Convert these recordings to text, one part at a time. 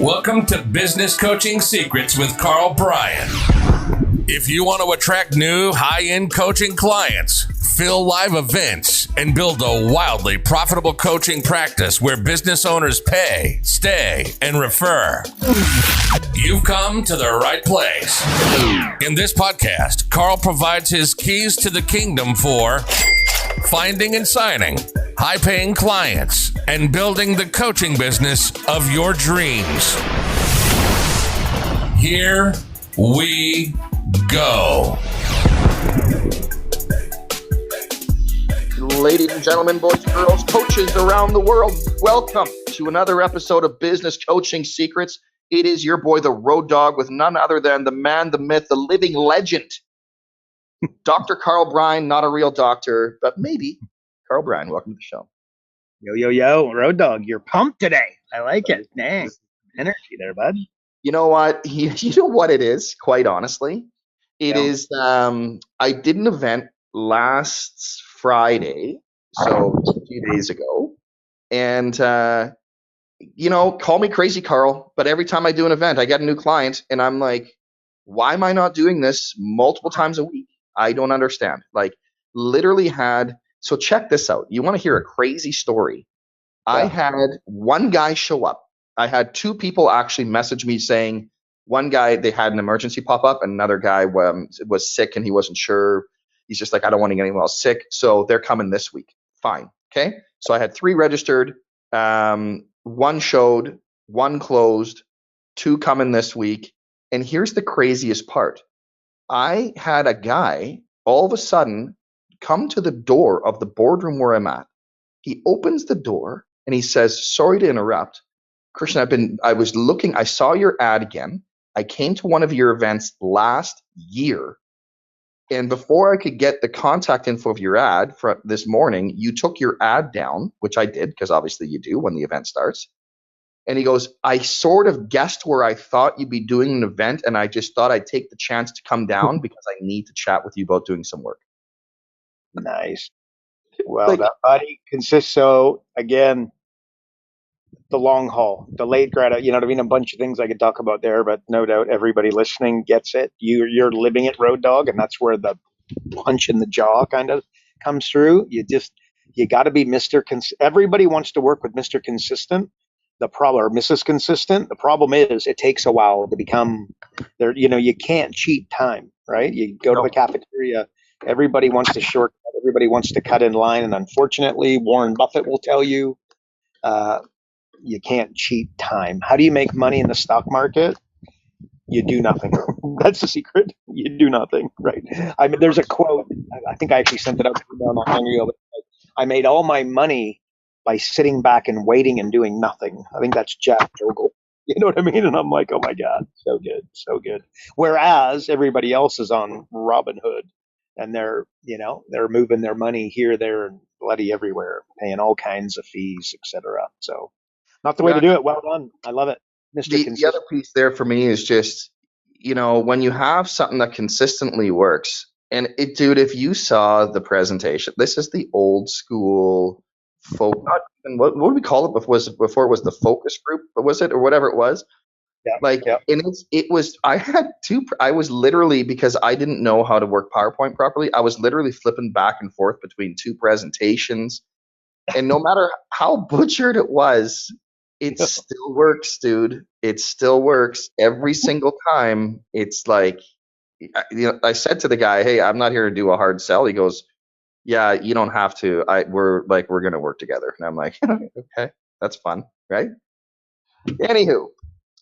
Welcome to Business Coaching Secrets with Karl Bryan. If you want to attract new high-end coaching clients, fill live events, and build a wildly profitable coaching practice where business owners pay, stay, and refer, you've come to the right place. In this podcast, Karl provides his keys to the kingdom for finding and signing high-paying clients and building the coaching business of your dreams. Here we go. Ladies and gentlemen, boys and girls, coaches around the world, welcome to another episode of Business Coaching Secrets. It is your boy, the Road Dog, with none other than the man, the myth, the living legend, Dr. Karl Bryan, not a real doctor, but maybe. Karl Bryan, welcome to the show. Yo, Road Dog, you're pumped today. I like it. Dang, energy there, bud. You know what? You know what it is, quite honestly? It is, I did an event last Friday, so a few days ago, and, call me crazy, Karl, but every time I do an event, I get a new client, and I'm like, why am I not doing this multiple times a week? I don't understand. Like, literally so check this out. You want to hear a crazy story? Yeah. I had one guy show up. I had two people actually message me saying, one guy, they had an emergency pop up, and another guy was sick and he wasn't sure. He's just like, I don't want to get anyone else sick. So they're coming this week. Fine. Okay. So I had 3 registered. One showed, one closed, 2 coming this week. And here's the craziest part. I had a guy all of a sudden come to the door of the boardroom where I'm at. He opens the door and he says, sorry to interrupt. Christian, I saw your ad again. I came to one of your events last year. And before I could get the contact info of your ad for this morning, you took your ad down, which I did, because obviously you do when the event starts. And he goes, I sort of guessed where I thought you'd be doing an event, and I just thought I'd take the chance to come down because I need to chat with you about doing some work. Nice. Well, that buddy consists, so again, the long haul, delayed gratification, you know what I mean? A bunch of things I could talk about there, but no doubt everybody listening gets it. You're living it, Road Dog, and that's where the punch in the jaw kind of comes through. You got to be Mr. Everybody wants to work with Mr. Consistent. The problem, or Mrs. Consistent, the problem is it takes a while to become there. You know, you can't cheat time, right? You go to the cafeteria, everybody wants to shortcut, everybody wants to cut in line. And unfortunately, Warren Buffett will tell you, you can't cheat time. How do you make money in the stock market? You do nothing. That's the secret. You do nothing, right? I mean, there's a quote. I think I actually sent it out to you not long ago. But I made all my money by sitting back and waiting and doing nothing. I think that's Jack Bogle. You know what I mean? And I'm like, oh my God, so good, so good. Whereas everybody else is on Robinhood, and they're moving their money here, there, and bloody everywhere, paying all kinds of fees, etc. So, not the way to do it. Well done. I love it, Mr. The other piece there for me is just, when you have something that consistently works, and dude, if you saw the presentation, this is the old school what do we call it before it was the focus group, but was it, or whatever it was? Yeah. And I was literally, because I didn't know how to work PowerPoint properly, I was literally flipping back and forth between 2 presentations. And no matter how butchered it was, it still works, dude. It still works every single time. It's like, I said to the guy, hey, I'm not here to do a hard sell. He goes, yeah, you don't have to. We're going to work together. And I'm like, okay, that's fun, right? Anywho,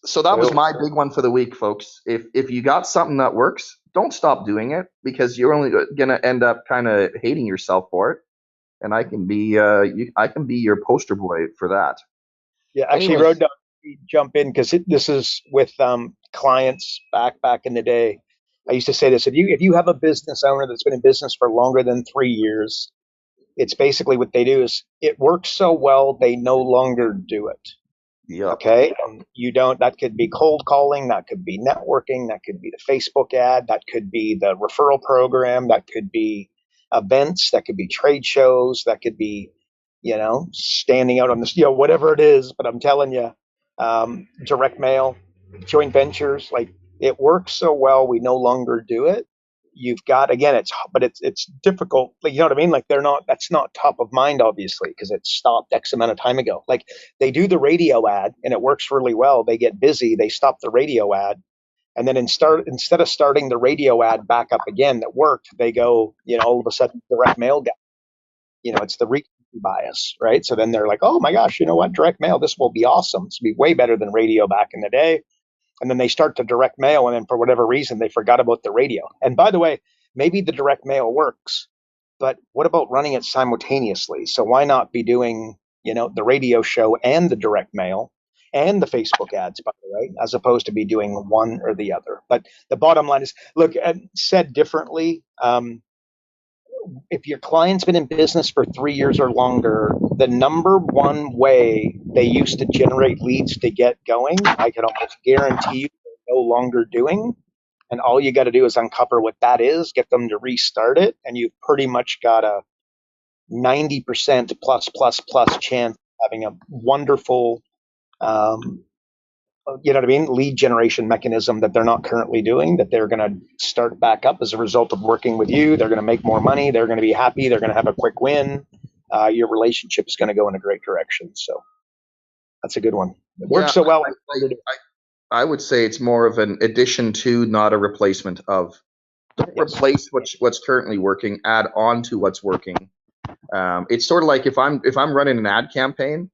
so that was my big one for the week, folks. If you got something that works, don't stop doing it, because you're only going to end up kind of hating yourself for it. And I can be your poster boy for that. Yeah, actually, Road Dog, jump in, because this is with clients back in the day. I used to say this: if you have a business owner that's been in business for longer than 3 years, it's basically what they do is it works so well they no longer do it. Yeah. Okay. That could be cold calling, that could be networking, that could be the Facebook ad, that could be the referral program, that could be events, that could be trade shows, that could be, standing out on the, whatever it is. But I'm telling you, direct mail, joint ventures. Like, it works so well, we no longer do it. You've got, again, it's difficult. Like, you know what I mean? Like, that's not top of mind, obviously, because it stopped X amount of time ago. Like, they do the radio ad and it works really well. They get busy, they stop the radio ad. And then instead of starting the radio ad back up again that worked, they go, all of a sudden direct mail guy. It's the recency bias, right? So then they're like, oh my gosh, you know what? Direct mail, this will be awesome. This will be way better than radio back in the day. And then they start to direct mail, and then for whatever reason, they forgot about the radio. And by the way, maybe the direct mail works, but what about running it simultaneously? So why not be doing, the radio show and the direct mail and the Facebook ads, by the way, as opposed to be doing one or the other? But the bottom line is, look, said differently, if your client's been in business for 3 years or longer, the number one way they used to generate leads to get going, I can almost guarantee you they're no longer doing. And all you got to do is uncover what that is, get them to restart it, and you've pretty much got a 90% plus chance of having a wonderful, lead generation mechanism that they're not currently doing, that they're going to start back up as a result of working with you. They're going to make more money. They're going to be happy. They're going to have a quick win. Your relationship is going to go in a great direction. So that's a good one. It works so well. I would say it's more of an addition to, not a replacement of. Don't replace what's currently working. Add on to what's working. It's sort of like if I'm running an ad campaign,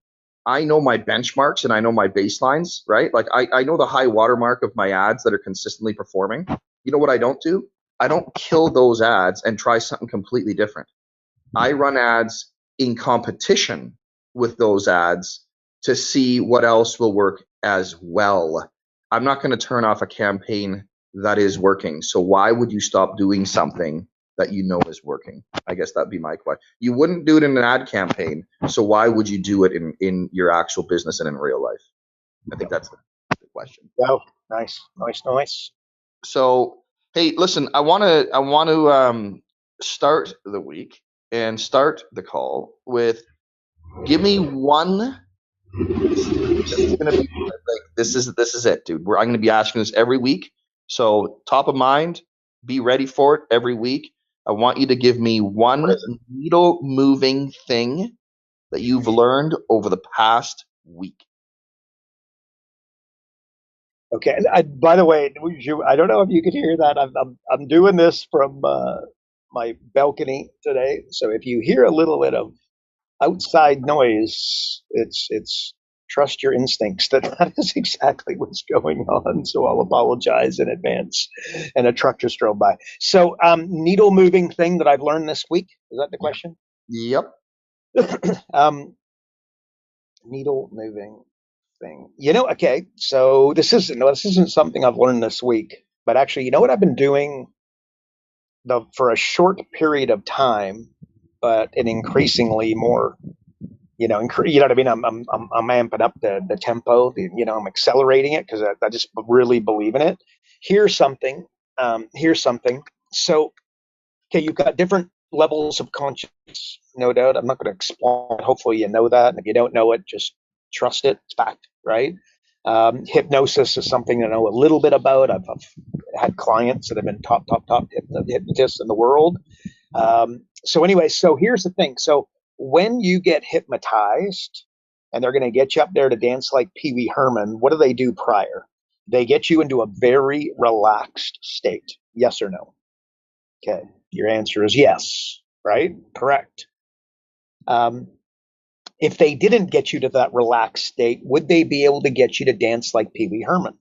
I know my benchmarks and I know my baselines, right? Like I know the high watermark of my ads that are consistently performing. You know what I don't do? I don't kill those ads and try something completely different. I run ads in competition with those ads to see what else will work as well. I'm not going to turn off a campaign that is working. So why would you stop doing something that you know is working? I guess that'd be my question. You wouldn't do it in an ad campaign, so why would you do it in your actual business and in real life? I think that's the question. Oh, nice. So, hey, listen, I want to start the week and start the call with, give me one. This is gonna be like, this is it, dude. I'm gonna be asking this every week. So top of mind, be ready for it every week. I want you to give me one needle moving thing that you've learned over the past week. Okay. By the way, I don't know if you could hear that. I'm doing this from my balcony today. So if you hear a little bit of outside noise, it's trust your instincts that is exactly what's going on. So I'll apologize in advance. And a truck just drove by. So needle moving thing that I've learned this week. Is that the question? Yep. Needle moving thing. Okay. So this isn't something I've learned this week, but actually, you know what I've been doing for a short period of time, but an increasingly more, you know what I mean? I'm amping up the tempo. I'm accelerating it because I just really believe in it. Here's something. So, okay, you've got different levels of consciousness, no doubt. I'm not going to explain. Hopefully, you know that. And if you don't know it, just trust it. It's fact, right? Hypnosis is something I know a little bit about. I've had clients that have been top hypnotists in the world. So here's the thing. So when you get hypnotized and they're going to get you up there to dance like Pee Wee Herman, what do they do prior? They get you into a very relaxed state. Yes or no? Okay. Your answer is yes, right? Correct. If they didn't get you to that relaxed state, would they be able to get you to dance like Pee Wee Herman?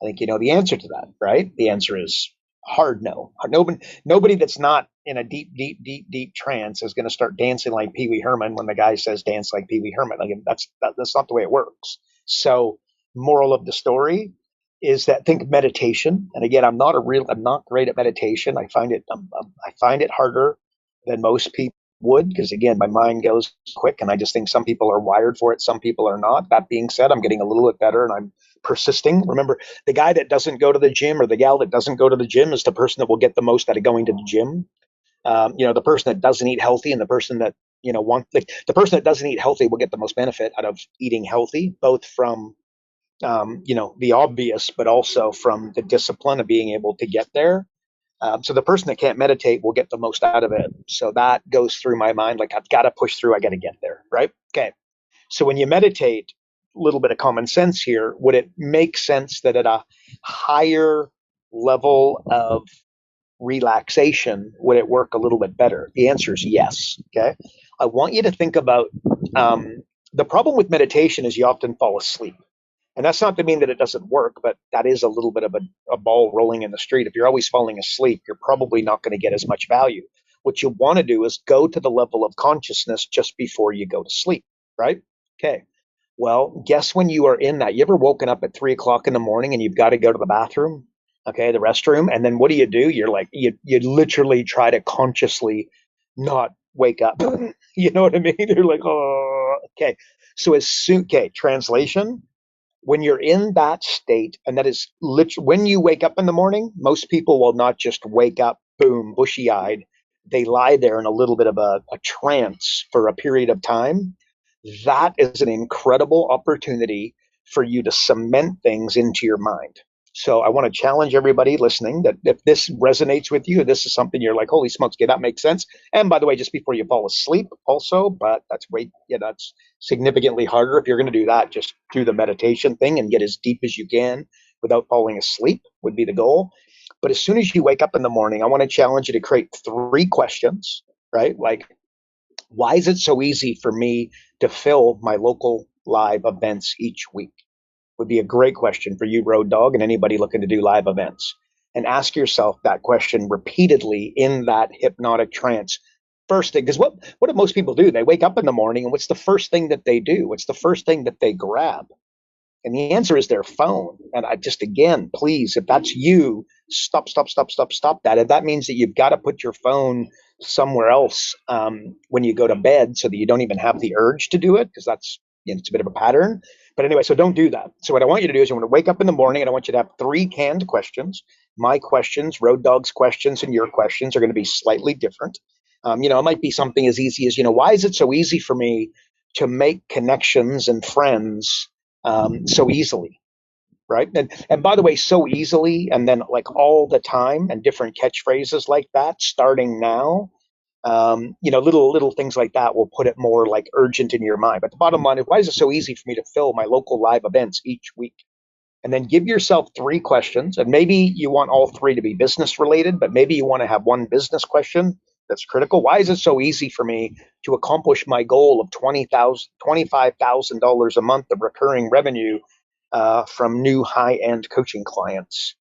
I think you know the answer to that, right? The answer is hard no. Nobody that's not in a deep trance is going to start dancing like Pee Wee Herman when the guy says dance like Pee Wee Herman. Like that's not the way it works. So, moral of the story is that think meditation. And again, I'm not great at meditation. I find it harder than most people would, because again, my mind goes quick, and I just think some people are wired for it, some people are not. That being said, I'm getting a little bit better, and I'm persisting. Remember, the guy that doesn't go to the gym or the gal that doesn't go to the gym is the person that will get the most out of going to the gym. The person that doesn't eat healthy and the person that the person that doesn't eat healthy will get the most benefit out of eating healthy, both from the obvious, but also from the discipline of being able to get there. So the person that can't meditate will get the most out of it. So that goes through my mind, like I've got to push through, I got to get there, right? Okay. So when you meditate, a little bit of common sense here, would it make sense that at a higher level of relaxation, would it work a little bit better? The answer is yes. Okay. I want you to think about the problem with meditation is you often fall asleep. And that's not to mean that it doesn't work, but that is a little bit of a ball rolling in the street. If you're always falling asleep, you're probably not going to get as much value. What you want to do is go to the level of consciousness just before you go to sleep, right? Okay. Well, guess when you are in that, you ever woken up at 3 o'clock in the morning and you've got to go to the bathroom, okay, the restroom, and then what do? You're like, you literally try to consciously not wake up. You know what I mean? You're like, oh, okay. So as soon, okay, translation, when you're in that state, and that is literally when you wake up in the morning, most people will not just wake up, boom, bushy eyed. They lie there in a little bit of a trance for a period of time. That is an incredible opportunity for you to cement things into your mind. So I want to challenge everybody listening that if this resonates with you, this is something you're like, holy smokes, okay, that makes sense. And by the way, just before you fall asleep also, but that's significantly harder. If you're going to do that, just do the meditation thing and get as deep as you can without falling asleep would be the goal. But as soon as you wake up in the morning, I want to challenge you to create 3 questions, right? Like, why is it so easy for me to fill my local live events each week? Would be a great question for you, Road Dog, and anybody looking to do live events. And ask yourself that question repeatedly in that hypnotic trance. First thing, because what do most people do? They wake up in the morning, and what's the first thing that they do? What's the first thing that they grab? And the answer is their phone. And I just, again, please, if that's you, stop that. And that means that you've got to put your phone somewhere else when you go to bed so that you don't even have the urge to do it, because it's a bit of a pattern. But anyway, so don't do that. So what I want you to do is you want to wake up in the morning and I want you to have 3 canned questions. My questions, Road Dog's questions, and your questions are going to be slightly different. It might be something as easy as, why is it so easy for me to make connections and friends so easily, right? And by the way, so easily, and then like all the time, and different catchphrases like that, starting now. Little things like that will put it more like urgent in your mind. But the bottom line is, why is it so easy for me to fill my local live events each week? And then give yourself 3 questions, and maybe you want all 3 to be business related, but maybe you want to have one business question that's critical. Why is it so easy for me to accomplish my goal of $25,000 a month of recurring revenue from new high-end coaching clients?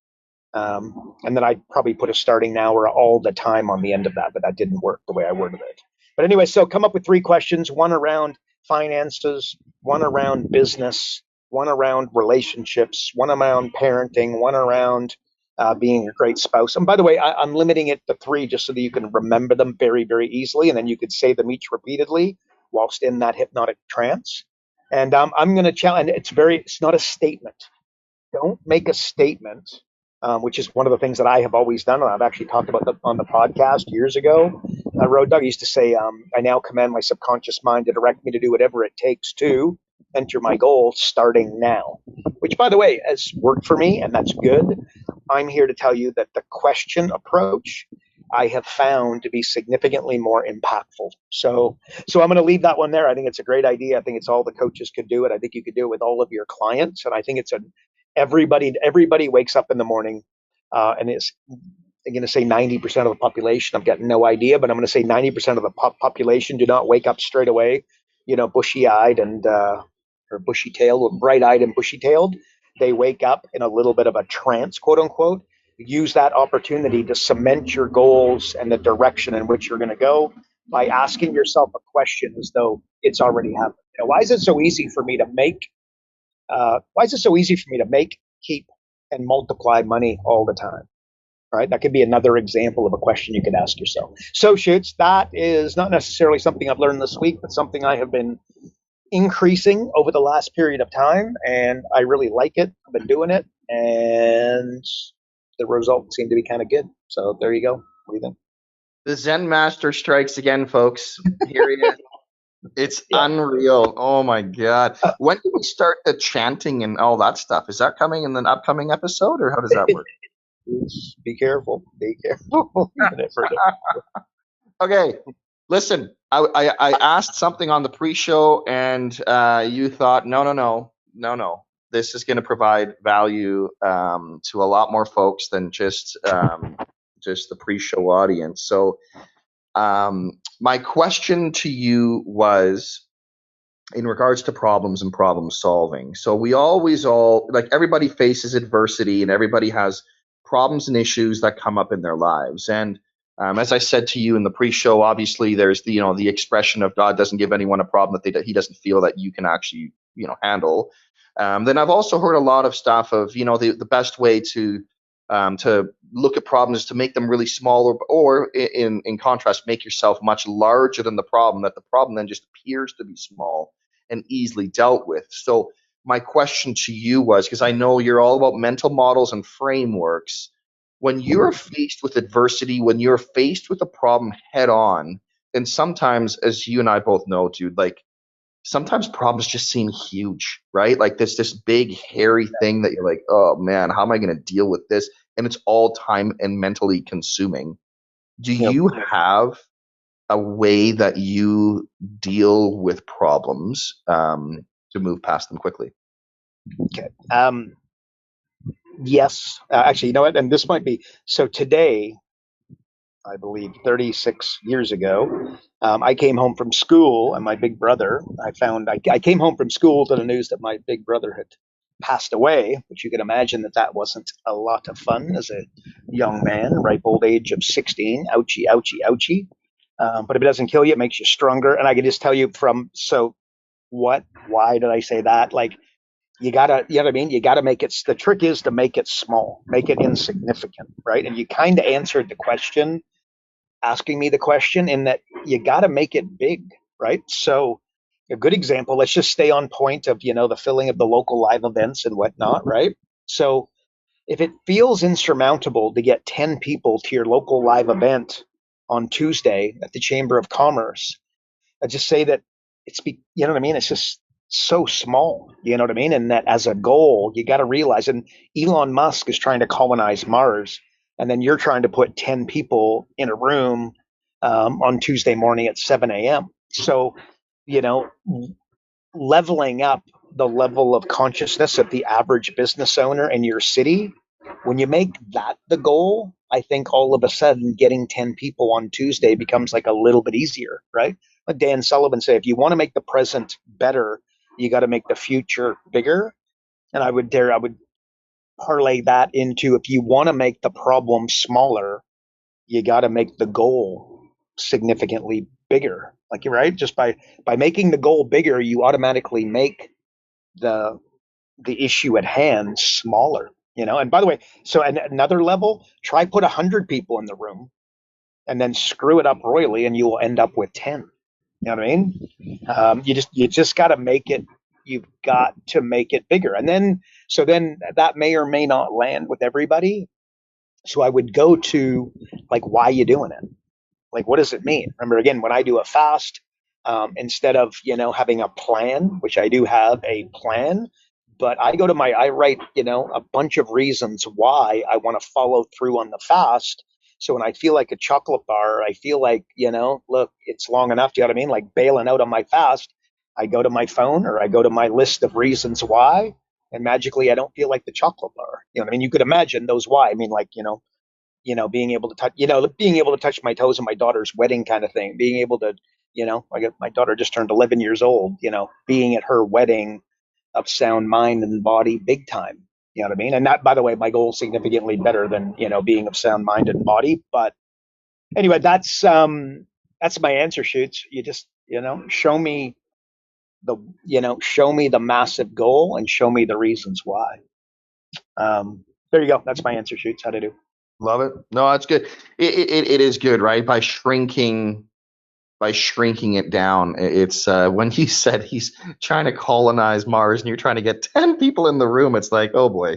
And then I'd probably put a starting now or all the time on the end of that, but that didn't work the way I worded it. But anyway, so come up with 3 questions, one around finances, one around business, one around relationships, one around parenting, one around being a great spouse. And by the way, I'm limiting it to 3 just so that you can remember them very, very easily. And then you could say them each repeatedly whilst in that hypnotic trance. And I'm going to challenge, it's not a statement. Don't make a statement, which is one of the things that I have always done. And I've actually talked about on the podcast years ago. Road Dog used to say, I now command my subconscious mind to direct me to do whatever it takes to enter my goal starting now, which, by the way, has worked for me, and that's good. I'm here to tell you that the question approach I have found to be significantly more impactful. So I'm going to leave that one there. I think it's a great idea. I think it's all the coaches could do it. I think you could do it with all of your clients. And I think everybody wakes up in the morning and it's, I'm going to say 90% of the population. I've got no idea, but I'm going to say 90% of the population do not wake up straight away, bushy-eyed and or bushy-tailed, or bright-eyed and bushy-tailed. They wake up in a little bit of a trance, quote unquote. Use that opportunity to cement your goals and the direction in which you're going to go by asking yourself a question as though it's already happened. Why is it so easy for me to make? Why is it so easy for me to make, keep, and multiply money all the time? Right? That could be another example of a question you could ask yourself. So, Shoots, that is not necessarily something I've learned this week, but something I have been increasing over the last period of time, and I really like it. I've been doing it, and the results seem to be kind of good. So there you go. What do you think? The Zen Master strikes again, folks. Here he is. It's Yeah. unreal. Oh my God. When do we start the chanting and all that stuff? Is that coming in an upcoming episode, or how does that work? Be careful. Be careful. Okay, listen. I asked something on the pre-show, and you thought, no, no, no, no, no. This is going to provide value to a lot more folks than just the pre-show audience. So, my question to you was in regards to problems and problem solving. So we always all like everybody faces adversity and everybody has problems and issues that come up in their lives. And as I said to you in the pre-show, obviously there's the the expression of God doesn't give anyone a problem that he doesn't feel that you can actually handle. Then I've also heard a lot of stuff of the best way to look at problems is to make them really small, or in contrast, make yourself much larger than the problem. That the problem then just appears to be small and easily dealt with. So my question to you was, because I know you're all about mental models and frameworks, when you're faced with adversity, when you're faced with a problem head on, and sometimes, as you and I both know, dude, like sometimes problems just seem huge, right? Like this big hairy thing that you're like, oh man, how am I going to deal with this? And it's all time and mentally consuming. Do Yep. you have a way that you deal with problems to move past them quickly? Okay. Yes. Actually, you know what? And this might be so. Today, I believe 36 years ago, I came home from school, and my big brother. I came home from school to the news that my big brother had passed away, which you can imagine that wasn't a lot of fun as a young man, ripe old age of 16. Ouchie, ouchie, ouchie. But if it doesn't kill you, it makes you stronger. And I can just tell you from so what? Why did I say that? Like you gotta, you know what I mean? You gotta make it. The trick is to make it small, make it insignificant, right? And you kind of answered the question asking me the question in that you got to make it big, right? So a good example, let's just stay on point of, the filling of the local live events and whatnot, right? So if it feels insurmountable to get 10 people to your local live event on Tuesday at the Chamber of Commerce, I just say that you know what I mean? It's just so small, you know what I mean? And that as a goal, you got to realize, and Elon Musk is trying to colonize Mars, and then you're trying to put 10 people in a room on Tuesday morning at 7 a.m. So, you know, leveling up the level of consciousness of the average business owner in your city, when you make that the goal, I think all of a sudden getting 10 people on Tuesday becomes like a little bit easier, right? Like Dan Sullivan say, if you want to make the present better, you got to make the future bigger. And I would parlay that into if you want to make the problem smaller, you got to make the goal significantly bigger. Like you're right, just by making the goal bigger, you automatically make the the issue at hand smaller. And by the way, so another level, try put 100 people in the room and then screw it up royally, and you will end up with 10. You know what I mean? You just got to make it. You've got to make it bigger, and then that may or may not land with everybody. So I would go to like, why are you doing it? Like, what does it mean? Remember, again, when I do a fast, instead of having a plan, which I do have a plan, but I write a bunch of reasons why I want to follow through on the fast. So when I feel like a chocolate bar, I feel like look, it's long enough. Do you know what I mean? Like bailing out on my fast, I go to my phone or I go to my list of reasons why, and magically I don't feel like the chocolate bar. You know what I mean? You could imagine those why. I mean, like being able to touch, being able to touch my toes in my daughter's wedding kind of thing, being able to, my daughter just turned 11 years old, being at her wedding of sound mind and body big time. You know what I mean? And that, by the way, my goal is significantly better than, being of sound mind and body. But anyway, that's my answer, Shoots. You just, show me the massive goal and show me the reasons why. There you go. That's my answer, Shoots. How to do. Love it. No, that's good. It is good, right? By shrinking it down. It's when he said he's trying to colonize Mars and you're trying to get 10 people in the room, it's like, oh boy.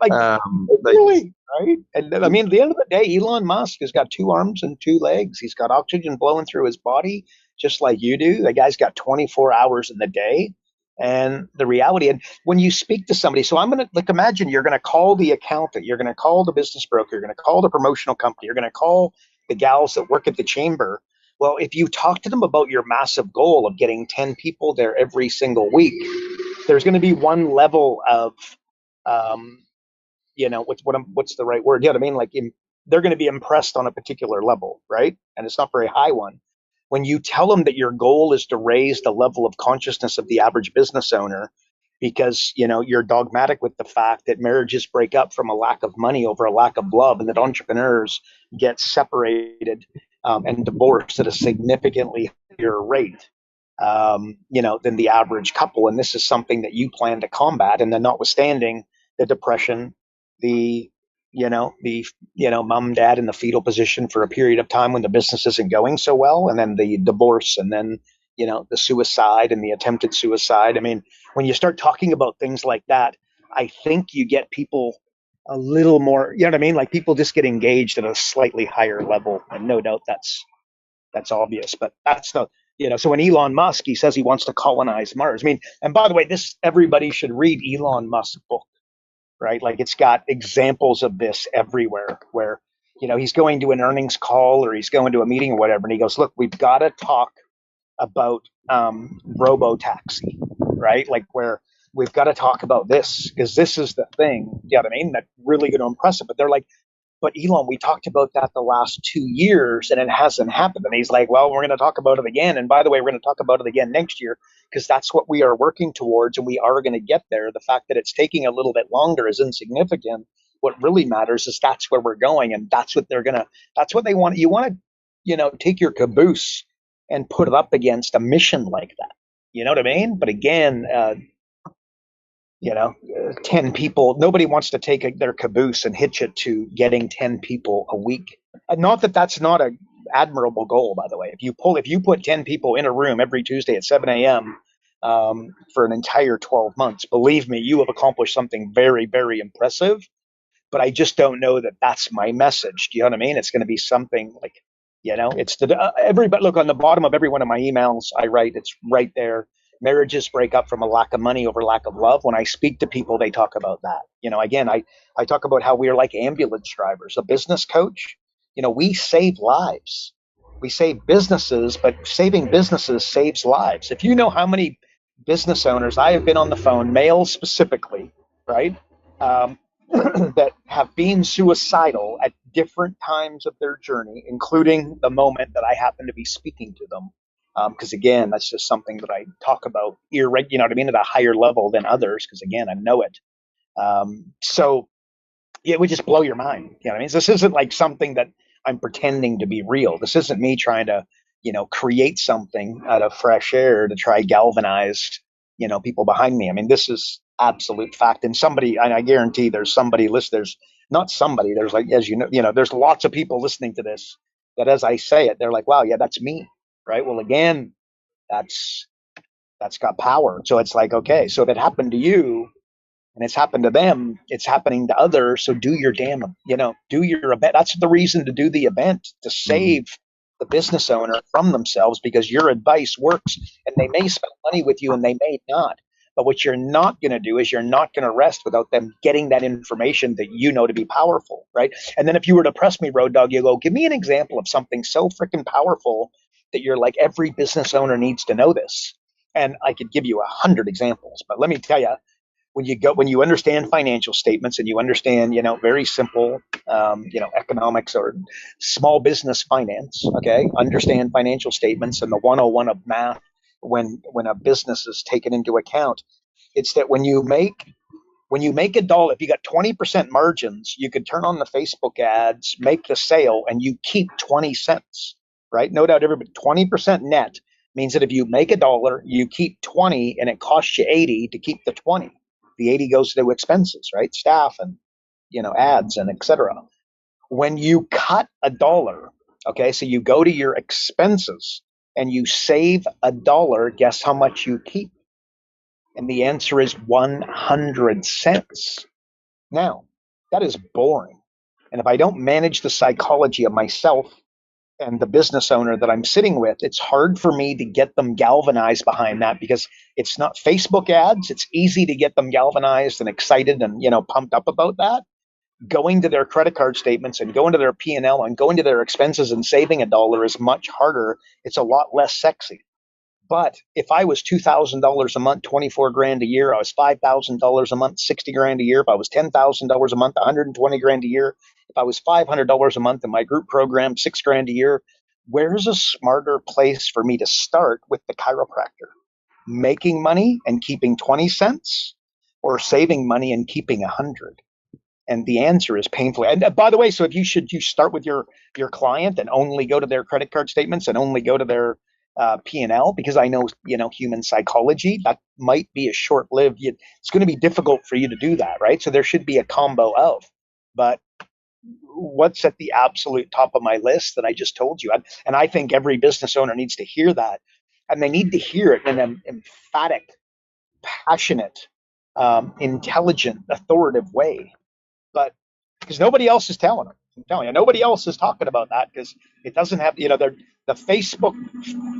Like, Like, really, right? And I mean, at the end of the day, Elon Musk has got 2 arms and 2 legs. He's got oxygen blowing through his body. just like you do. The guy's got 24 hours in the day. And the reality, and when you speak to somebody, so I'm going to like imagine you're going to call the accountant, you're going to call the business broker, you're going to call the promotional company, you're going to call the gals that work at the chamber. Well, if you talk to them about your massive goal of getting 10 people there every single week, there's going to be one level of, what's the right word? You know what I mean? Like they're going to be impressed on a particular level, right? And it's not very high one. When you tell them that your goal is to raise the level of consciousness of the average business owner, because you're dogmatic with the fact that marriages break up from a lack of money over a lack of love, and that entrepreneurs get separated and divorced at a significantly higher rate, than the average couple. And this is something that you plan to combat. And then, notwithstanding the depression, the mom, dad in the fetal position for a period of time when the business isn't going so well, and then the divorce, and then the suicide and the attempted suicide. I mean, when you start talking about things like that, I think you get people a little more, you know what I mean? Like people just get engaged at a slightly higher level, and no doubt that's obvious. But that's the so when Elon Musk, he says he wants to colonize Mars. I mean, and by the way, everybody should read Elon Musk's book, right? Like it's got examples of this everywhere where, he's going to an earnings call or he's going to a meeting or whatever. And he goes, look, we've got to talk about robo-taxi, right? Like where we've got to talk about this because this is the thing, you know what I mean? That's really going to impress it. But they're like, but Elon, we talked about that the last 2 years and it hasn't happened. And he's like, well, we're going to talk about it again. And by the way, we're going to talk about it again next year because that's what we are working towards and we are going to get there. The fact that it's taking a little bit longer is insignificant. What really matters is that's where we're going. And that's what that's what they want. You want to, take your caboose and put it up against a mission like that. You know what I mean? But again, 10 people, nobody wants to take their caboose and hitch it to getting 10 people a week. Not that that's not an admirable goal, by the way. If you put 10 people in a room every Tuesday at 7 a.m. For an entire 12 months, believe me, you have accomplished something very, very impressive. But I just don't know that that's my message. Do you know what I mean? It's going to be something like, it's everybody. Look, on the bottom of every one of my emails I write, it's right there. Marriages break up from a lack of money over lack of love. When I speak to people, they talk about that. Again, I talk about how we are like ambulance drivers. A business coach, we save lives. We save businesses, but saving businesses saves lives. If you know how many business owners I have been on the phone, males specifically, right, that have been suicidal at different times of their journey, including the moment that I happen to be speaking to them. Because again, that's just something that I talk about at a higher level than others. Because again, I know it. So it would just blow your mind. You know what I mean? So this isn't like something that I'm pretending to be real. This isn't me trying to, create something out of fresh air to try galvanize, people behind me. I mean, this is absolute fact. And I guarantee there's somebody listening. There's not somebody. There's like, as there's lots of people listening to this that as I say it, they're like, wow, yeah, that's me. Right. Well, again, that's got power. So it's like, okay, so if it happened to you and it's happened to them, it's happening to others. So do your do your event. That's the reason to do the event, to save the business owner from themselves, because your advice works and they may spend money with you and they may not. But what you're not going to do is you're not going to rest without them getting that information that to be powerful, right? And then if you were to press me, Road Dogg, you go, give me an example of something so freaking powerful that you're like, every business owner needs to know this. And I could give you 100 examples, but let me tell you, when you understand financial statements and you understand, very simple, economics or small business finance, okay, understand financial statements and the 101 of math when a business is taken into account, it's that when you make a dollar, if you got 20% margins, you could turn on the Facebook ads, make the sale, and you keep 20 cents, right? No doubt everybody, 20% net means that if you make a dollar, you keep 20 and it costs you 80 to keep the 20. The 80 goes to expenses, right? Staff and, ads and etc. When you cut a dollar, okay, so you go to your expenses and you save a dollar, guess how much you keep? And the answer is 100 cents. Now, that is boring. And if I don't manage the psychology of myself and the business owner that I'm sitting with, it's hard for me to get them galvanized behind that, because it's not Facebook ads. It's easy to get them galvanized and excited and, pumped up about that. Going to their credit card statements and going to their P&L and L and going to their expenses and saving $1 is much harder. It's a lot less sexy. But if I was $2,000 a month, 24 grand a year, I was $5,000 a month, 60 grand a year. If I was $10,000 a month, 120 grand a year. If I was $500 a month in my group program, 6 grand a year. Where's a smarter place for me to start with the chiropractor? Making money and keeping 20 cents, or saving money and keeping 100? And the answer is painfully. And by the way, so if you start with your client and only go to their credit card statements and only go to their P&L, because I know, human psychology, that might be a short-lived. It's going to be difficult for you to do that, right? So there should be a combo of. But what's at the absolute top of my list that I just told you, and I think every business owner needs to hear that, and they need to hear it in an emphatic, passionate, intelligent, authoritative way. But because nobody else is telling them. I'm telling you, nobody else is talking about that, because it doesn't have, the Facebook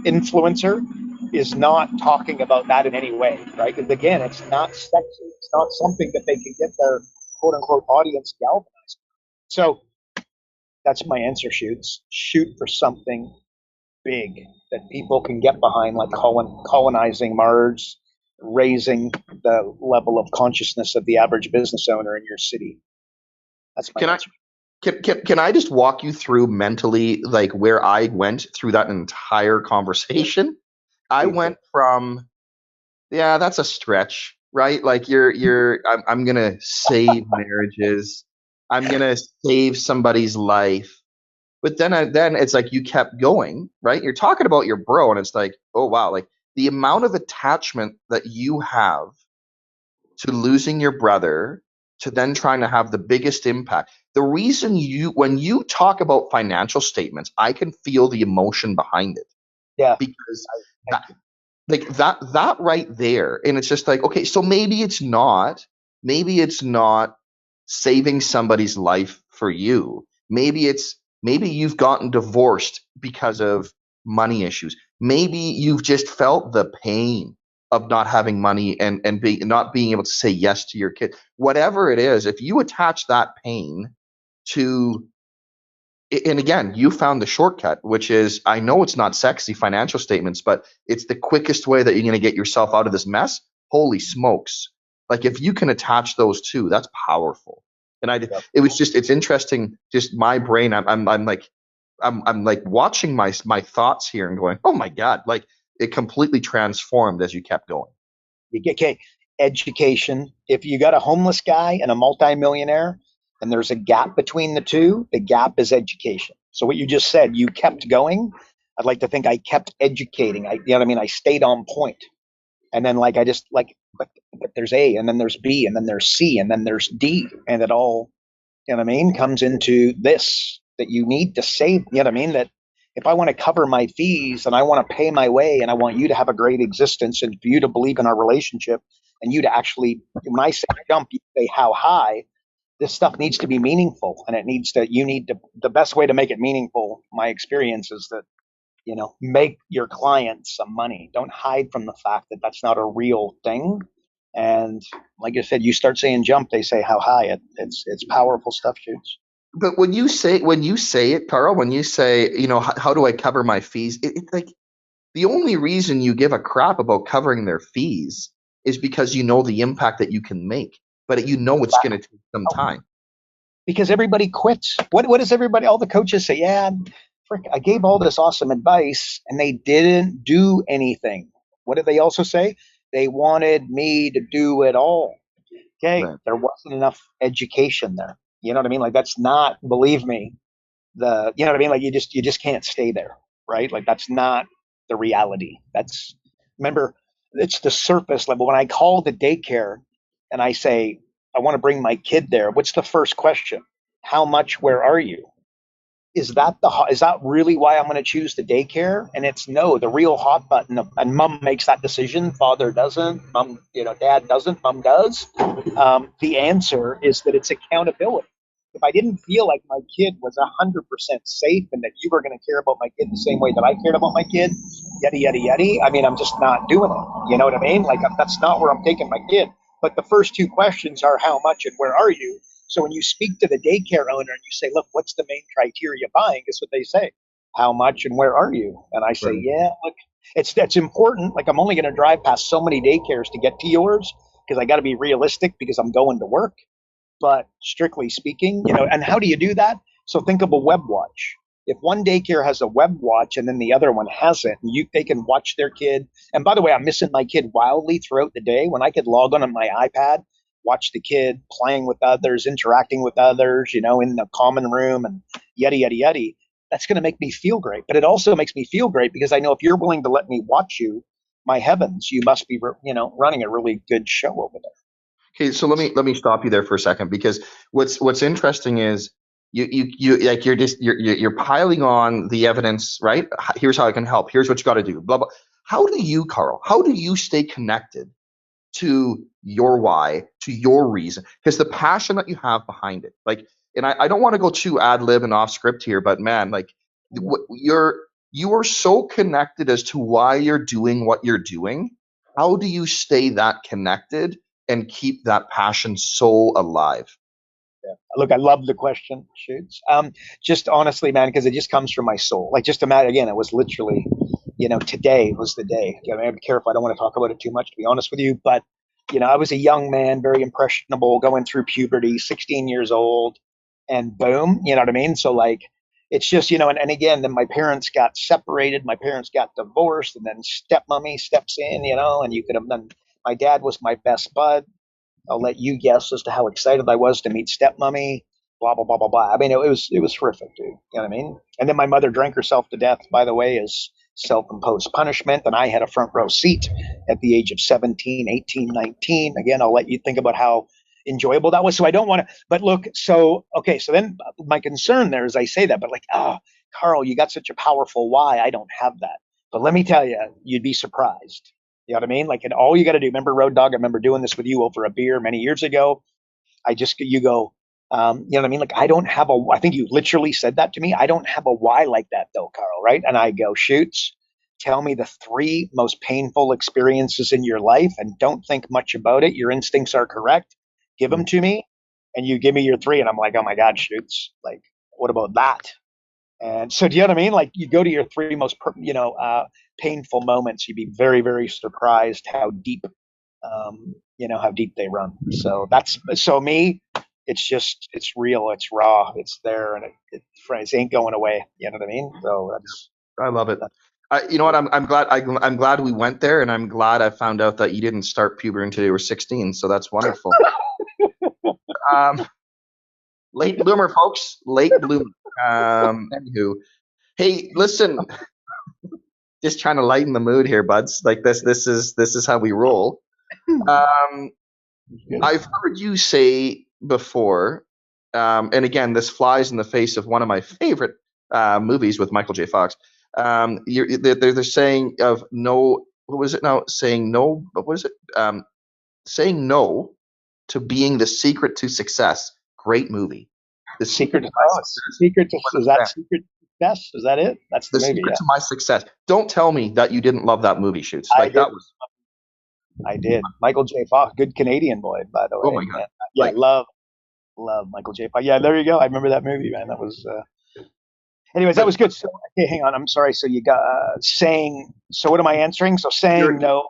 influencer is not talking about that in any way, right? Because again, it's not sexy. It's not something that they can get their quote unquote audience galvanized. So that's my answer. Shoot for something big that people can get behind, like colonizing Mars, raising the level of consciousness of the average business owner in your city. That's my answer. Can I just walk you through mentally, like, where I went through that entire conversation? I went from, yeah, that's a stretch, right? Like I'm gonna save marriages, I'm gonna save somebody's life, but then it's like you kept going, right? You're talking about your bro, and it's like, oh wow, like the amount of attachment that you have to losing your brother, to then trying to have the biggest impact. The reason when you talk about financial statements, I can feel the emotion behind it. Yeah. Because that right there, and it's just like, okay, so maybe it's not saving somebody's life for you. Maybe you've gotten divorced because of money issues. Maybe you've just felt the pain of not having money and not being able to say yes to your kid. Whatever it is, if you attach that pain to, and again, you found the shortcut, which is, I know it's not sexy financial statements, but it's the quickest way that you're going to get yourself out of this mess. Holy smokes. Like, if you can attach those two, that's powerful. And it's interesting, just my brain, I'm like watching my thoughts here and going, oh my God, like, it completely transformed as you kept going. Okay, education. If you got a homeless guy and a multimillionaire, and there's a gap between the two, the gap is education. So what you just said, you kept going. I'd like to think I kept educating. I stayed on point. And then but there's A, and then there's B, and then there's C, and then there's D, and it all, comes into this, that you need to save. That if I want to cover my fees and I want to pay my way and I want you to have a great existence and for you to believe in our relationship and you to actually, when I say jump, you say how high, this stuff needs to be meaningful, and the best way to make it meaningful, my experience is that, make your clients some money. Don't hide from the fact that that's not a real thing. And like I said, you start saying jump, they say how high. It's powerful stuff, Shoots. But when you say it, Karl, when you say, how do I cover my fees? It's like, the only reason you give a crap about covering their fees is because you know the impact that you can make, but it's going to take some time. Because everybody quits. What does everybody, all the coaches say? Yeah, I gave all this awesome advice and they didn't do anything. What did they also say? They wanted me to do it all. Okay, right. There wasn't enough education there. You know what I mean? Like, that's not, believe me, you know what I mean? Like, you just can't stay there, right? Like, that's not the reality. Remember, it's the surface level. When I call the daycare and I say, I want to bring my kid there, what's the first question? How much? Where are you? Is that really why I'm going to choose the daycare? And it's no, the real hot button. And mom makes that decision. Father doesn't. Dad doesn't. Mom does. The answer is that it's accountability. if I didn't feel like my kid was 100% safe and that you were going to care about my kid the same way that I cared about my kid, yada, yada, yada, I mean, I'm just not doing it. You know what I mean? Like, that's not where I'm taking my kid. But the first two questions are how much and where are you? So when you speak to the daycare owner and you say, look, what's the main criteria buying? Is what they say. How much and where are you? And I say, Right. yeah, look, that's important. Like, I'm only going to drive past so many daycares to get to yours because I got to be realistic because I'm going to work. But strictly speaking, and how do you do that? So think of a web watch. If one daycare has a web watch and then the other one hasn't, they can watch their kid. And by the way, I'm missing my kid wildly throughout the day when I could log on my iPad, watch the kid playing with others, interacting with others, in the common room and yada, yada, yada. That's going to make me feel great. But it also makes me feel great because I know if you're willing to let me watch you, my heavens, you must be, running a really good show over there. Okay, so let me stop you there for a second, because what's interesting is you like you're piling on the evidence, right? Here's how I can help. Here's what you got to do. Blah blah. How do you, Karl? How do you stay connected to your why, to your reason? Because the passion that you have behind it, like, and I don't want to go too ad lib and off script here, but man, like, you are so connected as to why you're doing what you're doing. How do you stay that connected and keep that passion so alive? Yeah. Look, I love the question, Shoots. Just honestly, man, because it just comes from my soul. Like, just imagine, again, it was literally, today was the day. I mean, be careful. I don't want to talk about it too much, to be honest with you. But, I was a young man, very impressionable, going through puberty, 16 years old, and boom, you know what I mean? So, like, it's just, and again, then my parents got separated. My parents got divorced, and then stepmommy steps in, and you could have done, my dad was my best bud. I'll let you guess as to how excited I was to meet stepmommy. Blah blah blah blah blah. I mean, it was horrific, dude. You know what I mean? And then my mother drank herself to death, by the way, as self-imposed punishment. And I had a front row seat at the age of 17, 18, 19. Again, I'll let you think about how enjoyable that was. So I don't want to. But look, so okay. So then my concern there is I say that, but like, Karl, you got such a powerful why. I don't have that. But let me tell you, you'd be surprised. You know what I mean? Like, and all you got to do, remember Road Dog? I remember doing this with you over a beer many years ago. You go, you know what I mean? Like, I think you literally said that to me. I don't have a why like that though, Karl, right? And I go, Shoots, tell me the three most painful experiences in your life and don't think much about it. Your instincts are correct. Give them to me. And you give me your three. And I'm like, oh my God, Shoots. Like, what about that? And so, do you know what I mean? Like, you go to your three most, painful moments. You'd be very, very surprised how deep, how deep they run. So me. It's real. It's raw. It's there, and it ain't going away. You know what I mean? So I love it. You know what? I'm glad. I'm glad we went there, and I'm glad I found out that you didn't start puberty until you were 16. So that's wonderful. Late bloomer, folks. Late bloomer. Anywho, hey, listen. Just trying to lighten the mood here, buds. Like this is how we roll. I've heard you say before, and again, this flies in the face of one of my favorite movies with Michael J. Fox. They're saying of no. What was it now? Saying no. What was it? Saying no to being the secret to success. Great movie. The secret to secret to is that secret success? Is that it? That's the movie. Secret to my success. Don't tell me that you didn't love that movie, Shoots. I did. Michael J. Fox, good Canadian boy, by the way. Oh my God. Yeah, love Michael J. Fox. Yeah, there you go. I remember that movie, man. That was. Anyways, that was good. So, okay, hang on. I'm sorry. So you got saying. So what am I answering? So saying no.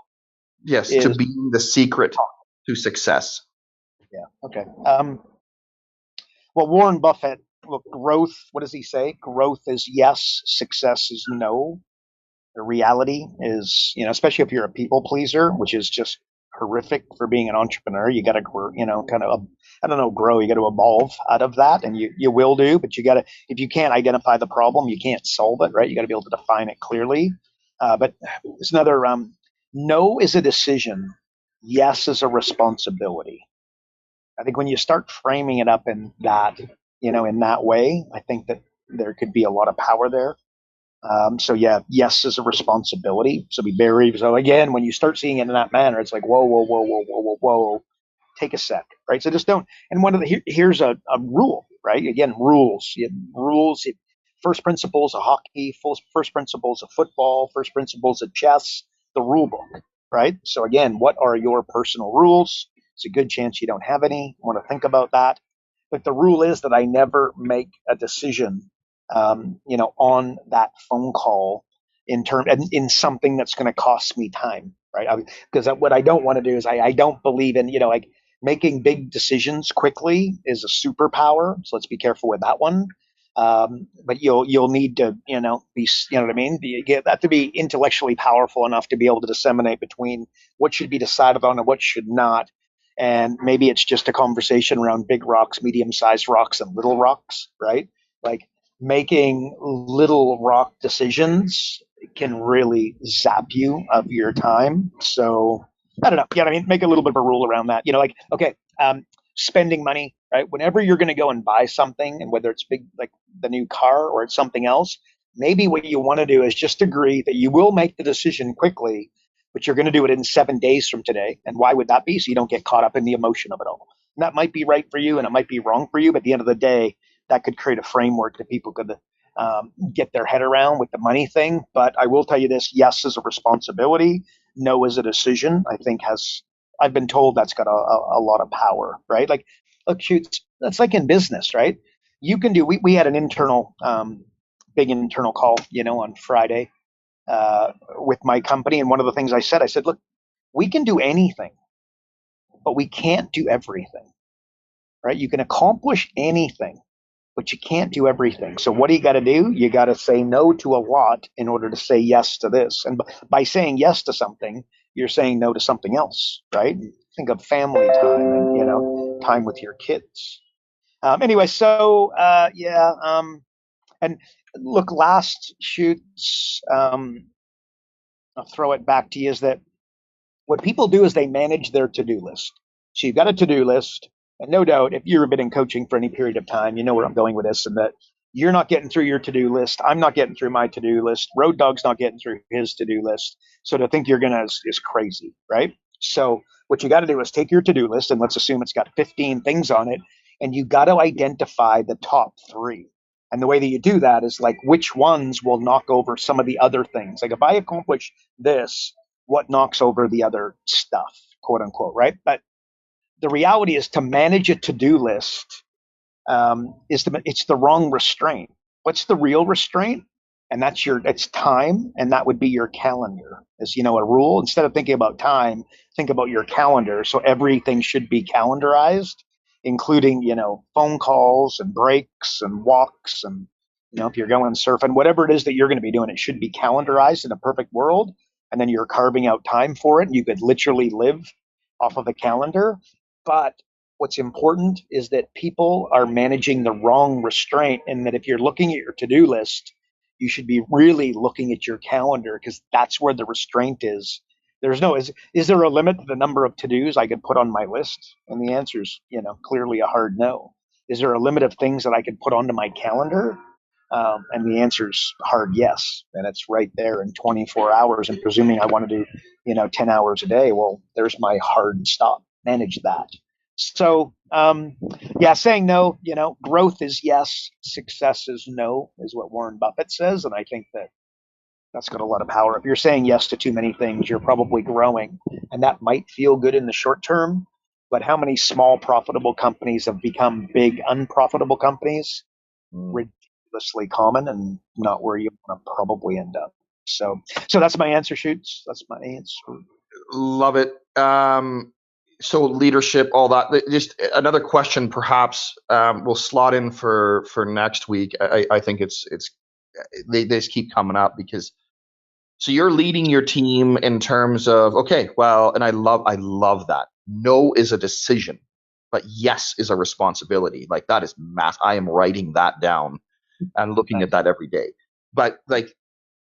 Yes, to being the secret to success. Yeah. Okay. Well, Warren Buffett. Look, growth. What does he say? Growth is yes. Success is no. The reality is, especially if you're a people pleaser, which is just horrific for being an entrepreneur, you got to, grow. You got to evolve out of that, and you will do. But you got to, if you can't identify the problem, you can't solve it, right? You got to be able to define it clearly. But there's another. No is a decision. Yes is a responsibility. I think when you start framing it up in that, in that way, I think that there could be a lot of power there. So yeah, yes is a responsibility. So again, when you start seeing it in that manner, it's like, whoa, whoa, whoa, whoa, whoa, whoa, whoa, take a sec, right? So just don't. And here's a rule. right? Again, rules, rules, first principles of hockey, first principles of football, first principles of chess, the rule book, right? So again, what are your personal rules? It's a good chance you don't have any. I want to think about that. But the rule is that I never make a decision, on that phone call in something that's going to cost me time, right? Because what I don't want to do is I don't believe in, like making big decisions quickly is a superpower. So let's be careful with that one. But you'll need to, be, you know what I mean? You have to be intellectually powerful enough to be able to disseminate between what should be decided on and what should not. And maybe it's just a conversation around big rocks, medium-sized rocks, and little rocks, right? Like making little rock decisions can really zap you of your time. So I don't know. Yeah, I mean, make a little bit of a rule around that. Like, okay, spending money, right? Whenever you're going to go and buy something, and whether it's big, like the new car, or it's something else, maybe what you want to do is just agree that you will make the decision quickly, but you're going to do it in 7 days from today. And why would that be? So you don't get caught up in the emotion of it all. And that might be right for you, and it might be wrong for you, but at the end of the day, that could create a framework that people could get their head around with the money thing. But I will tell you this: yes is a responsibility, no is a decision. I think I've been told that's got a lot of power, right? Like, look, shoot, that's like in business, right? You can do. We had an internal, big internal call, on Friday with my company, and one of the things I said, look, we can do anything, but we can't do everything, right? You can accomplish anything, but you can't do everything. So what do? You got to say no to a lot in order to say yes to this. And by saying yes to something, you're saying no to something else, right? Think of family time and, time with your kids. Anyway, so, and look, last shoots, I'll throw it back to you, is that what people do is they manage their to-do list. So you've got a to-do list, and no doubt, if you've been in coaching for any period of time, you know where I'm going with this, and that you're not getting through your to-do list. I'm not getting through my to-do list. Road Dog's not getting through his to-do list. So to think you're gonna is crazy, right? So what you got to do is take your to-do list, and let's assume it's got 15 things on it, and you got to identify the top 3. And the way that you do that is like which ones will knock over some of the other things. Like if I accomplish this, what knocks over the other stuff, quote unquote, right? But the reality is, to manage a to-do list it's the wrong restraint. What's the real restraint? And it's time, and that would be your calendar. As a rule, instead of thinking about time, think about your calendar. So everything should be calendarized, including phone calls and breaks and walks, and if you're going surfing, whatever it is that you're going to be doing, it should be calendarized in a perfect world. And then you're carving out time for it. You could literally live off of a calendar. But what's important is that people are managing the wrong restraint, and that if you're looking at your to-do list, you should be really looking at your calendar, because that's where the restraint is. Is there a limit to the number of to-dos I could put on my list? And the answer is, clearly a hard no. Is there a limit of things that I could put onto my calendar? And the answer is hard yes. And it's right there in 24 hours. And presuming I want to do, 10 hours a day, well, there's my hard stop. Manage that. So, saying no, growth is yes, success is no, is what Warren Buffett says. And I think that's got a lot of power. If you're saying yes to too many things, you're probably growing, and that might feel good in the short term. But how many small profitable companies have become big unprofitable companies? Ridiculously common, and not where you want to probably end up. So that's my answer, Shoots. That's my answer. Love it. So leadership, all that. Just another question, perhaps we'll slot in for next week. I think they just keep coming up, because so you're leading your team in terms of, okay, well, and I love that. No is a decision, but yes is a responsibility. Like, that is math. I am writing that down and looking at that every day. But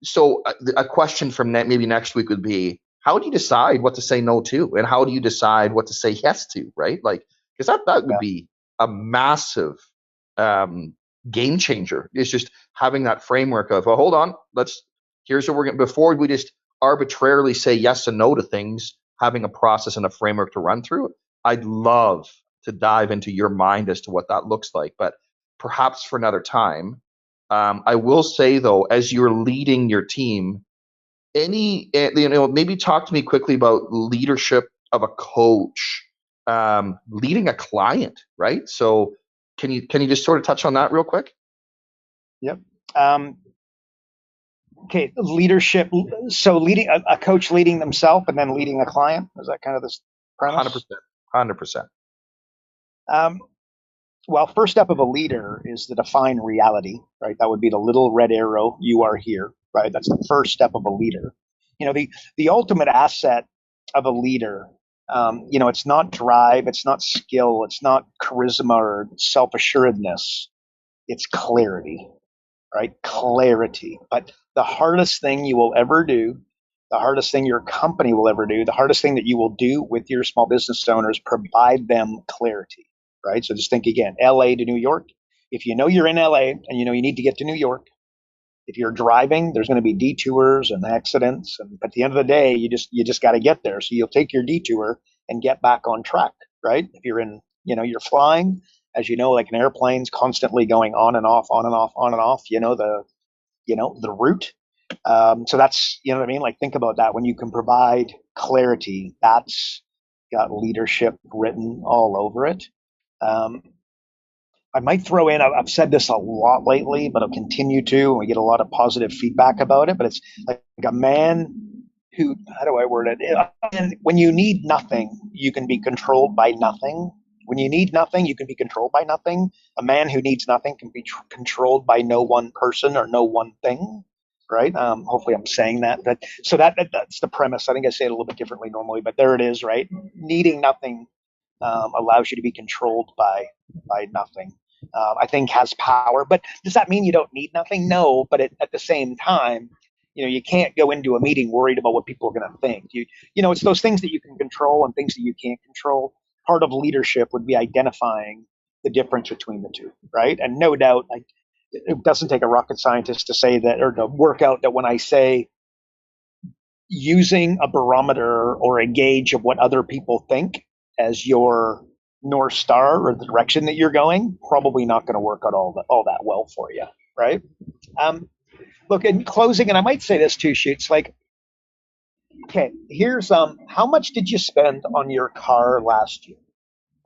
so a question from maybe next week would be, how do you decide what to say no to, and how do you decide what to say yes to, right? Because that would be a massive game changer. It's just having that framework of, well, hold on, here's what we're going to, before we just arbitrarily say yes and no to things, having a process and a framework to run through. I'd love to dive into your mind as to what that looks like. But perhaps for another time. I will say though, as you're leading your team, maybe talk to me quickly about leadership of a coach, leading a client, right? So can you just sort of touch on that real quick? Yep. Okay, leadership. So leading a coach leading themselves and then leading a client. Is that kind of this premise? 100%. Well, first step of a leader is to define reality, right? That would be the little red arrow. You are here, right? That's the first step of a leader. The ultimate asset of a leader. It's not drive, it's not skill, it's not charisma or self-assuredness. It's clarity, right? Clarity. But the hardest thing you will ever do, the hardest thing your company will ever do, the hardest thing that you will do with your small business owners, provide them clarity, right? So just think again, LA to New York. If you know you're in LA and you know you need to get to New York, if you're driving, there's going to be detours and accidents. And at the end of the day, you just got to get there. So you'll take your detour and get back on track, right? If you're flying, as you know, like an airplane's constantly going on and off, on and off, on and off, the route. So that's, you know what I mean? Like think about that. When you can provide clarity, that's got leadership written all over it. I might throw in, I've said this a lot lately, but I'll continue to, and we get a lot of positive feedback about it, but it's like a man who, how do I word it? When you need nothing, you can be controlled by nothing. When you need nothing, you can be controlled by nothing. A man who needs nothing can be controlled by no one person or no one thing, right? Hopefully I'm saying that. So that's the premise. I think I say it a little bit differently normally, but there it is, right? Needing nothing allows you to be controlled by nothing. I think has power. But does that mean you don't need nothing? No. But at the same time, you can't go into a meeting worried about what people are going to think. It's those things that you can control and things that you can't control. Part of leadership would be identifying the difference between the two, right? And no doubt, like, it doesn't take a rocket scientist to say that or to work out that when I say using a barometer or a gauge of what other people think as your North Star or the direction that you're going, probably not going to work out all that well for you, right? Look, in closing, and I might say this too, Shoots, like, okay, here's how much did you spend on your car last year,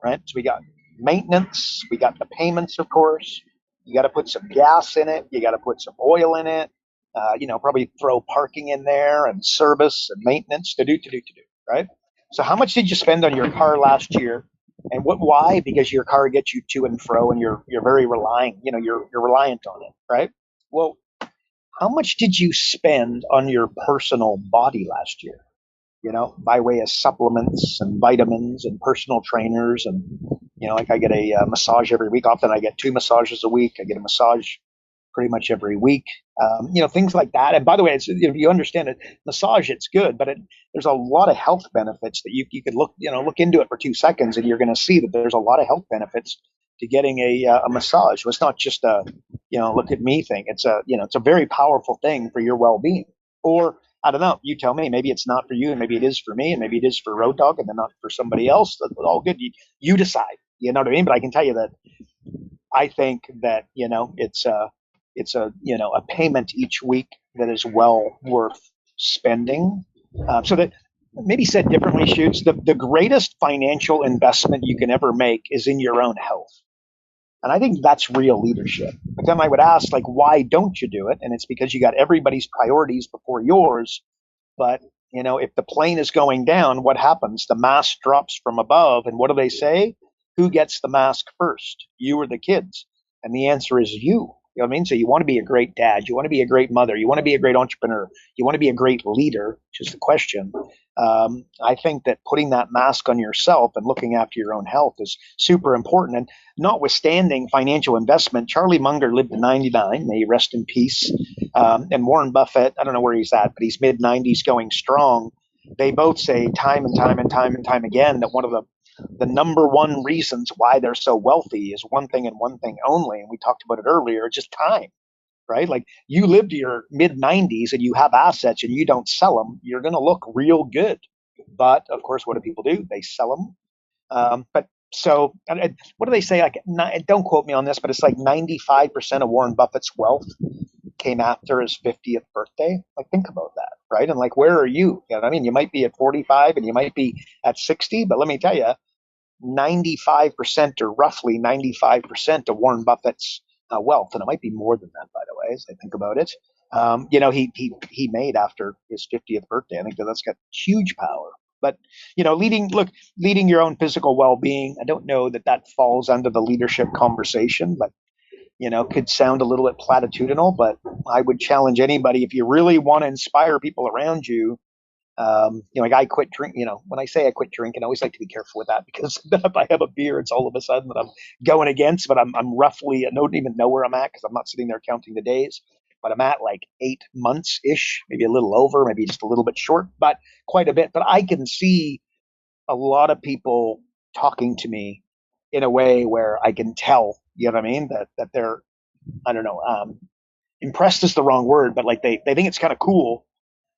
right? So we got maintenance, we got the payments, of course. You got to put some gas in it, you got to put some oil in it, probably throw parking in there and service and maintenance to do, right? So how much did you spend on your car last year? And why? Because your car gets you to and fro, and you're very reliant. You're reliant on it, right? Well, how much did you spend on your personal body last year? By way of supplements and vitamins and personal trainers, and like I get a massage every week. Often I get 2 massages a week. I get a massage pretty much every week. Things like that. And by the way, if you understand it, massage, it's good, but there's a lot of health benefits that you could look into it for 2 seconds, and you're going to see that there's a lot of health benefits to getting a massage. It's not just a, look at me thing. It's a very powerful thing for your well-being. Or I don't know, you tell me, maybe it's not for you, and maybe it is for me, and maybe it is for Road Dog, and then not for somebody else. That's all good. You decide, you know what I mean? But I can tell you that I think that, it's a payment each week that is well worth spending. So that, maybe said differently, Shoots, the greatest financial investment you can ever make is in your own health. And I think that's real leadership. But then I would ask, like, why don't you do it? And it's because you got everybody's priorities before yours. But, if the plane is going down, what happens? The mask drops from above. And what do they say? Who gets the mask first? You or the kids? And the answer is you. You know what I mean? So you want to be a great dad. You want to be a great mother. You want to be a great entrepreneur. You want to be a great leader, which is the question. I think that putting that mask on yourself and looking after your own health is super important. And notwithstanding financial investment, Charlie Munger lived to 99. May he rest in peace. And Warren Buffett, I don't know where he's at, but he's mid-90s going strong. They both say time and time again that one of the number one reasons why they're so wealthy is one thing and one thing only. And we talked about it earlier, just time, right? Like, you live to your mid 90s and you have assets and you don't sell them, you're going to look real good. But of course, what do people do? They sell them. But So what do they say? Like, don't quote me on this, but it's like 95% of Warren Buffett's wealth came after his 50th birthday. Like, think about that, right? And like, where are you? You know what I mean? You might be at 45 and you might be at 60, but let me tell you, 95% or roughly 95% of Warren Buffett's wealth, and it might be more than that, by the way, as I think about it. He made after his 50th birthday. I think that's got huge power. But leading your own physical well-being. I don't know that falls under the leadership conversation, but could sound a little bit platitudinal. But I would challenge anybody, if you really want to inspire people around you. Like I quit drink. When I say I quit drinking, I always like to be careful with that, because if I have a beer, it's all of a sudden that I'm going against. But I'm roughly, I don't even know where I'm at because I'm not sitting there counting the days. But I'm at like 8 months ish, maybe a little over, maybe just a little bit short, but quite a bit. But I can see a lot of people talking to me in a way where I can tell, you know what I mean, that they're, I don't know, impressed is the wrong word, but like they think it's kind of cool.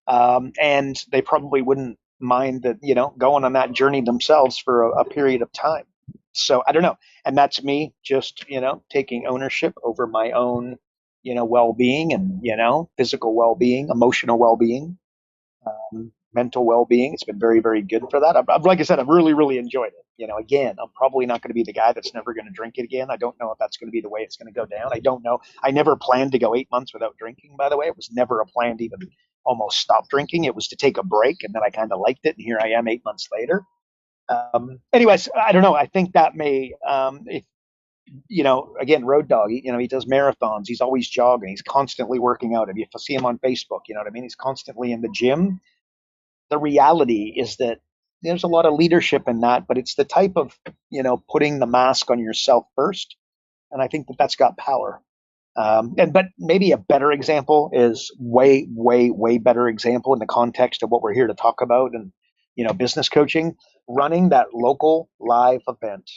And they probably wouldn't mind that, going on that journey themselves for a period of time. So I don't know. And that's me just, taking ownership over my own, well-being and, physical well-being, emotional well-being, mental well-being. It's been very, very good for that. Like I said, I've really, really enjoyed it. Again, I'm probably not going to be the guy that's never going to drink it again. I don't know if that's going to be the way it's going to go down. I don't know. I never planned to go 8 months without drinking, by the way. It was never a plan to even almost stop drinking. It was to take a break, and then I kind of liked it, and here I am 8 months later. Anyways, I don't know. I think that may, if again, Road Dog, he does marathons. He's always jogging. He's constantly working out. If you see him on Facebook, you know what I mean? He's constantly in the gym. The reality is that there's a lot of leadership in that, but it's the type of, putting the mask on yourself first. And I think that's got power. But maybe a better example is way, way, way better example in the context of what we're here to talk about and, business coaching, running that local live event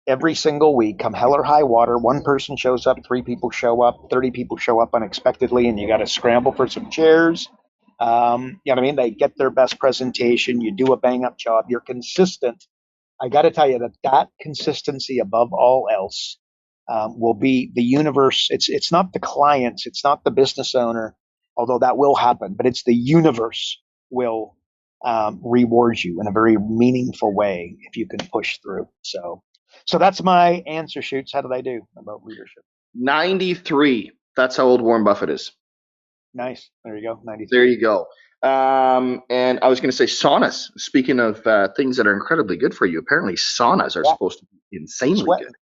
every single week, come hell or high water. One person shows up, 3 people show up, 30 people show up unexpectedly, and you got to scramble for some chairs. You know what I mean? They get their best presentation. You do a bang up job. You're consistent. I got to tell you that consistency above all else will be the universe. It's not the clients. It's not the business owner, although that will happen, but it's the universe will reward you in a very meaningful way if you can push through. So that's my answer, Shoots. How did I do about leadership? 93. That's how old Warren Buffett is. Nice. There you go. 93. There you go. And I was going to say saunas. Speaking of things that are incredibly good for you, apparently saunas are supposed to be insanely good.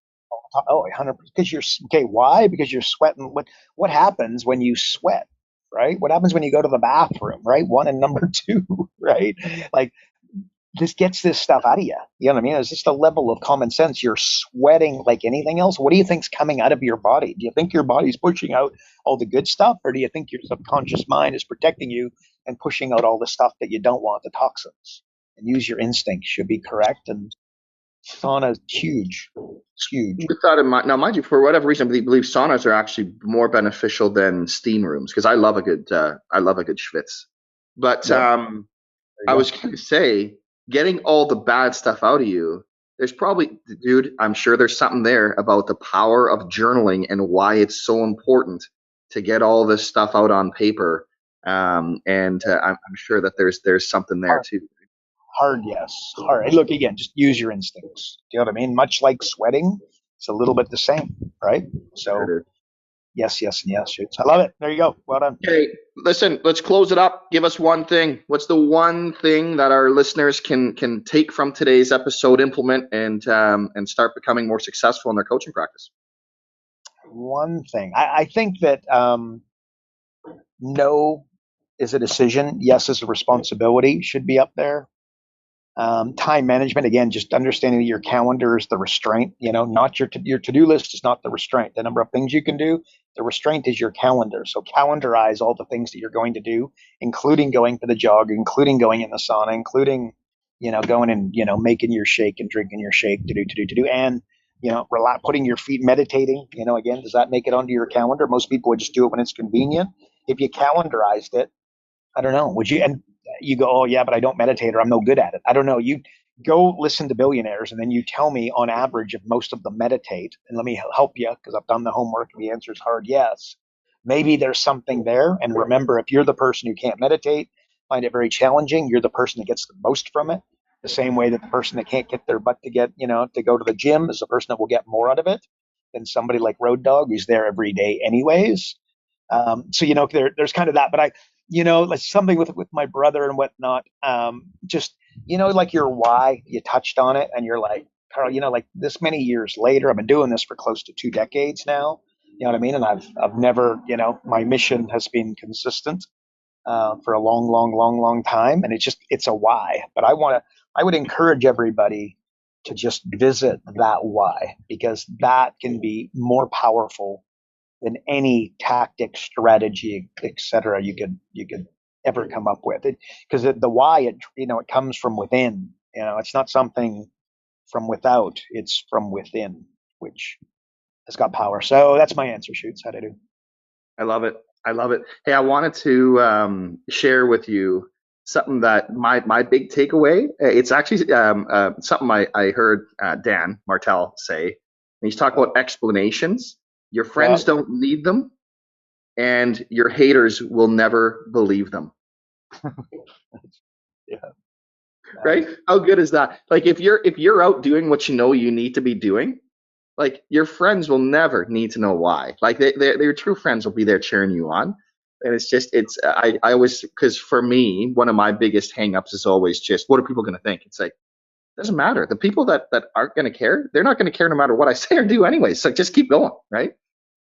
Oh, 100%. Because you're okay. Why? Because you're sweating. What happens when you sweat? Right? What happens when you go to the bathroom? Right? 1 and number 2. Right? Like, this gets this stuff out of you. You know what I mean? It's just a level of common sense. You're sweating like anything else. What do you think's coming out of your body? Do you think your body's pushing out all the good stuff, or do you think your subconscious mind is protecting you and pushing out all the stuff that you don't want, the toxins? And use your instincts should be correct. And sauna is huge. It's huge. With that in mind, now, mind you, for whatever reason, I believe saunas are actually more beneficial than steam rooms, because I love a good schwitz. But I was going to say, getting all the bad stuff out of you, there's probably, dude, I'm sure there's something there about the power of journaling and why it's so important to get all this stuff out on paper. I'm sure that there's something there too. Hard, yes. Hard. Look, again, just use your instincts. Do you know what I mean? Much like sweating, it's a little bit the same, right? So yes, and yes. Shoots. I love it. There you go. Well done. Okay, listen, let's close it up. Give us one thing. What's the one thing that our listeners can take from today's episode, implement, and start becoming more successful in their coaching practice? One thing. I think that no is a decision. Yes is a responsibility. Should be up there. Time management, again, just understanding that your calendar is the restraint, not your to-do list is not the restraint. The number of things you can do, the restraint is your calendar. So calendarize all the things that you're going to do, including going for the jog, including going in the sauna, including, going and, making your shake and drinking your shake to do. And, putting your feet, meditating, again, does that make it onto your calendar? Most people would just do it when it's convenient. If you calendarized it, I don't know, would you? And you go, oh yeah, but I don't meditate, or I'm no good at it. I don't know. You go listen to billionaires, and then you tell me on average if most of them meditate, and let me help you because I've done the homework and the answer is hard yes. Maybe there's something there. And remember, if you're the person who can't meditate, find it very challenging, you're the person that gets the most from it. The same way that the person that can't get their butt to to go to the gym is the person that will get more out of it than somebody like Road Dogg who's there every day anyways. So, there's kind of that, but like something with my brother and whatnot, just, like your why, you touched on it and you're like, Karl, like this many years later, I've been doing this for close to 2 decades now. You know what I mean? And I've never, my mission has been consistent, for a long, long, long, long time. And it's a why, but I would encourage everybody to just visit that why, because that can be more powerful than any tactic, strategy, etc. you could ever come up with. It because the why, it comes from within. It's not something from without. It's from within, which has got power. So that's my answer. Shoots. How'd I do? I love it. Hey, I wanted to share with you something that my big takeaway. It's actually something I heard Dan Martell say. And he's talking about explanations. Your friends don't need them, and your haters will never believe them. Yeah. Right? How good is that? Like if you're out doing what you know you need to be doing, like your friends will never need to know why. Like their true friends will be there cheering you on. And I always, because for me, one of my biggest hangups is always just, what are people going to think? It's like, it doesn't matter. The people that aren't going to care, they're not going to care no matter what I say or do anyway. So just keep going, right?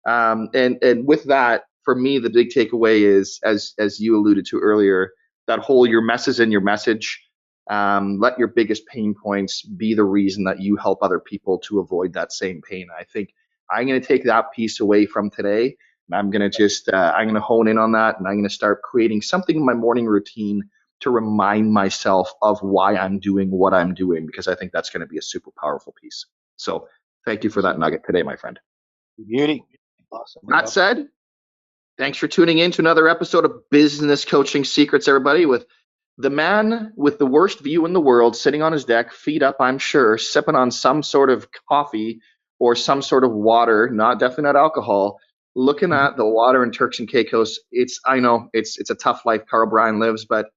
And with that, for me, the big takeaway is, as you alluded to earlier, that whole your mess is in your message. Let your biggest pain points be the reason that you help other people to avoid that same pain. I think I'm going to take that piece away from today, and I'm going to I'm going to hone in on that, and I'm going to start creating something in my morning routine to remind myself of why I'm doing what I'm doing, because I think that's going to be a super powerful piece. So thank you for that nugget today, my friend. Beauty. Awesome. That said, thanks for tuning in to another episode of Business Coaching Secrets, everybody, with the man with the worst view in the world sitting on his deck, feet up, I'm sure, sipping on some sort of coffee or some sort of water, definitely not alcohol, looking at the water in Turks and Caicos. I know it's a tough life Karl Bryan lives, but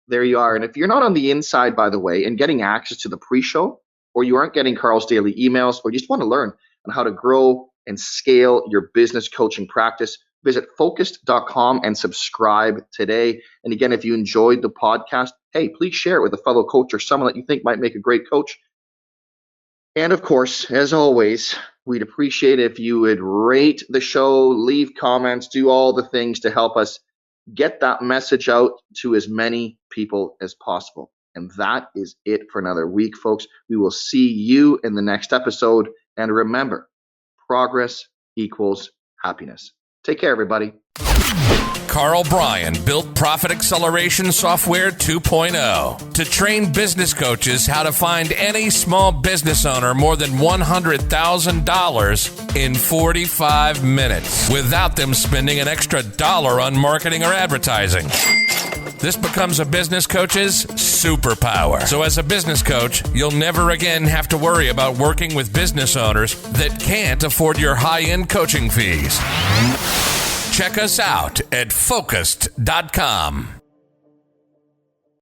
there you are. And if you're not on the inside, by the way, and getting access to the pre-show, or you aren't getting Karl's daily emails, or you just want to learn on how to grow and scale your business coaching practice, visit focused.com and subscribe today. And again, if you enjoyed the podcast, hey, please share it with a fellow coach or someone that you think might make a great coach. And of course, as always, we'd appreciate if you would rate the show, leave comments, do all the things to help us get that message out to as many people as possible. And that is it for another week, folks. We will see you in the next episode. And remember, progress equals happiness. Take care, everybody. Karl Bryan built Profit Acceleration Software 2.0 to train business coaches how to find any small business owner more than $100,000 in 45 minutes without them spending an extra dollar on marketing or advertising. This becomes a business coach's superpower. So as a business coach, you'll never again have to worry about working with business owners that can't afford your high-end coaching fees. Check us out at focused.com.